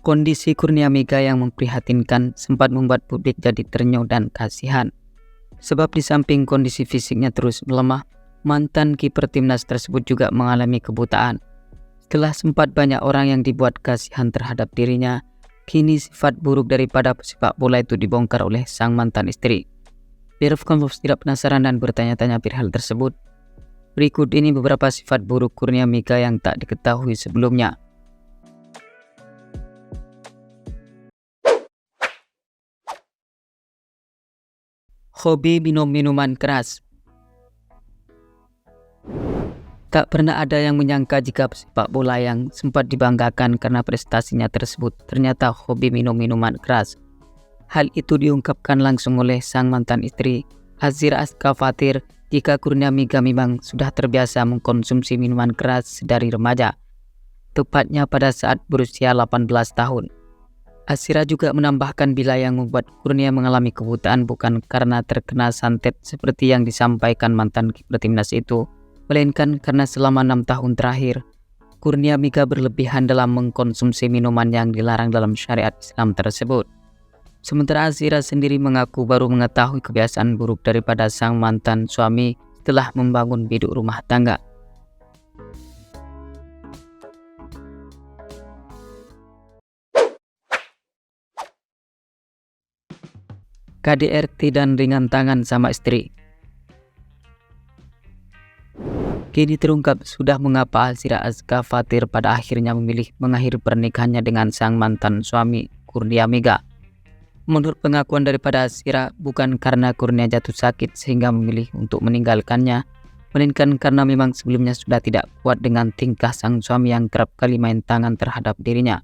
Kondisi Kurnia Mega yang memprihatinkan sempat membuat publik jadi ternyuh dan kasihan. Sebab di samping kondisi fisiknya terus melemah, mantan kiper timnas tersebut juga mengalami kebutaan. Setelah sempat banyak orang yang dibuat kasihan terhadap dirinya, kini sifat buruk daripada pesepak bola itu dibongkar oleh sang mantan istri. Biar Konfus tidak penasaran dan bertanya-tanya perihal tersebut, berikut ini beberapa sifat buruk Kurnia Mega yang tak diketahui sebelumnya. Hobi minum minuman keras. Tak pernah ada yang menyangka jika pesepak bola yang sempat dibanggakan karena prestasinya tersebut ternyata hobi minum minuman keras. Hal itu diungkapkan langsung oleh sang mantan istri, Azira Azka Fatir, jika Kurnia Mega memang sudah terbiasa mengkonsumsi minuman keras dari remaja, tepatnya pada saat berusia 18 tahun. Azira juga menambahkan bila yang membuat Kurnia mengalami kebutaan bukan karena terkena santet seperti yang disampaikan mantan kiper timnas itu, melainkan karena selama 6 tahun terakhir, Kurnia Mega berlebihan dalam mengkonsumsi minuman yang dilarang dalam syariat Islam tersebut. Sementara Azira sendiri mengaku baru mengetahui kebiasaan buruk daripada sang mantan suami setelah membangun biduk rumah tangga. KDRT dan ringan tangan sama istri. Kini terungkap sudah mengapa Azira Azka Fatir pada akhirnya memilih mengakhiri pernikahannya dengan sang mantan suami Kurnia Mega. Menurut pengakuan daripada Azira, bukan karena Kurnia jatuh sakit sehingga memilih untuk meninggalkannya, melainkan karena memang sebelumnya sudah tidak kuat dengan tingkah sang suami yang kerap kali main tangan terhadap dirinya.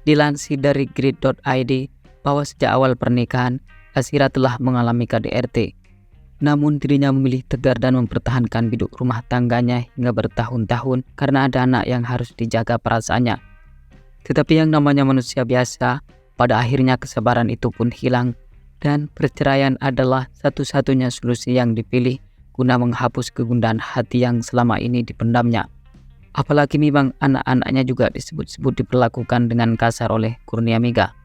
Dilansir dari grid.id bahwa sejak awal pernikahan, Azira telah mengalami KDRT. Namun dirinya memilih tegar dan mempertahankan biduk rumah tangganya hingga bertahun-tahun karena ada anak yang harus dijaga perasaannya. Tetapi yang namanya manusia biasa, pada akhirnya kesabaran itu pun hilang dan perceraian adalah satu-satunya solusi yang dipilih guna menghapus kegundahan hati yang selama ini dipendamnya. Apalagi memang anak-anaknya juga disebut-sebut diperlakukan dengan kasar oleh Kurnia Mega.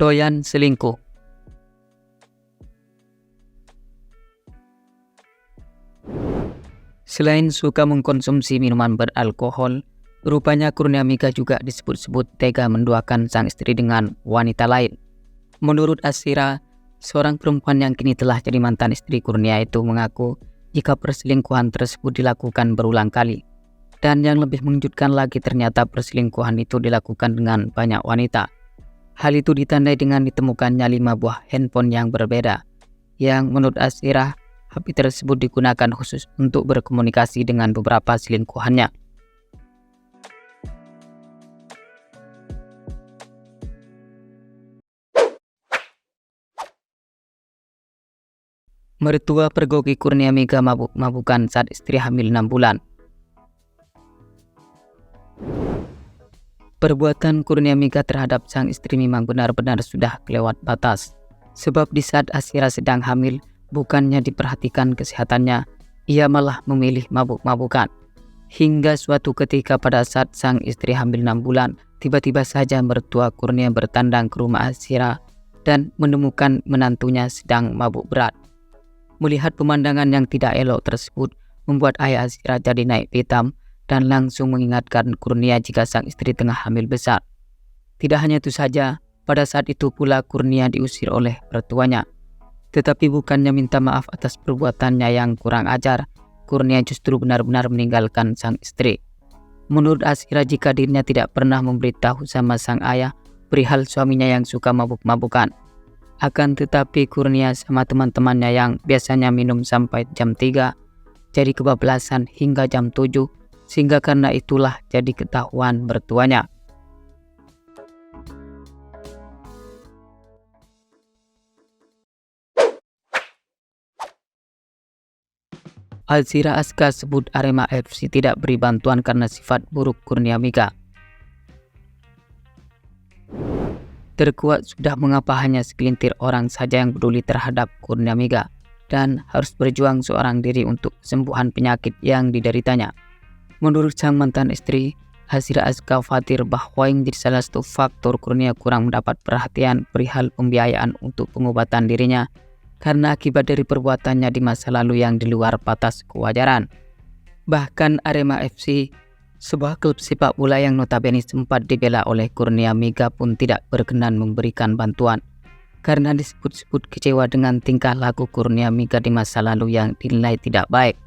Doyan selingkuh. Selain suka mengkonsumsi minuman beralkohol, rupanya Kurnia Mega juga disebut-sebut tega menduakan sang istri dengan wanita lain. Menurut Azira, seorang perempuan yang kini telah jadi mantan istri Kurnia itu mengaku jika perselingkuhan tersebut dilakukan berulang kali. Dan yang lebih mengejutkan lagi, ternyata perselingkuhan itu dilakukan dengan banyak wanita. Hal itu ditandai dengan ditemukannya 5 buah handphone yang berbeda, yang menurut Azira, HP tersebut digunakan khusus untuk berkomunikasi dengan beberapa selingkuhannya. Mertua pergoki Kurnia Mega mabuk-mabukan saat istri hamil 6 bulan. Perbuatan Kurnia Mega terhadap sang istri memang benar-benar sudah kelewat batas. Sebab di saat Azira sedang hamil, bukannya diperhatikan kesehatannya, ia malah memilih mabuk-mabukan. Hingga suatu ketika pada saat sang istri hamil 6 bulan, tiba-tiba saja mertua Kurnia bertandang ke rumah Azira dan menemukan menantunya sedang mabuk berat. Melihat pemandangan yang tidak elok tersebut, membuat ayah Azira jadi naik pitam dan langsung mengingatkan Kurnia jika sang istri tengah hamil besar. Tidak hanya itu saja, pada saat itu pula Kurnia diusir oleh mertuanya. Tetapi bukannya minta maaf atas perbuatannya yang kurang ajar, Kurnia justru benar-benar meninggalkan sang istri. Menurut Azira, jika dirinya tidak pernah memberitahu sama sang ayah perihal suaminya yang suka mabuk-mabukan. Akan tetapi Kurnia sama teman-temannya yang biasanya minum sampai jam 3, jadi kebablasan hingga jam 7, sehingga karena itulah jadi ketahuan mertuanya. Azira Azka sebut Arema FC tidak beri bantuan karena sifat buruk Kurnia Mega. Terkuat sudah mengapa hanya segelintir orang saja yang peduli terhadap Kurnia Mega. dan harus berjuang seorang diri untuk kesembuhan penyakit yang dideritanya. Menurut sang mantan istri, Hasira Azka khawatir bahwa yang jadi salah satu faktor Kurnia kurang mendapat perhatian perihal pembiayaan untuk pengobatan dirinya karena akibat dari perbuatannya di masa lalu yang di luar batas kewajaran. Bahkan Arema FC, sebuah klub sepak bola yang notabene sempat dibela oleh Kurnia Mega pun tidak berkenan memberikan bantuan karena disebut-sebut kecewa dengan tingkah laku Kurnia Mega di masa lalu yang dinilai tidak baik.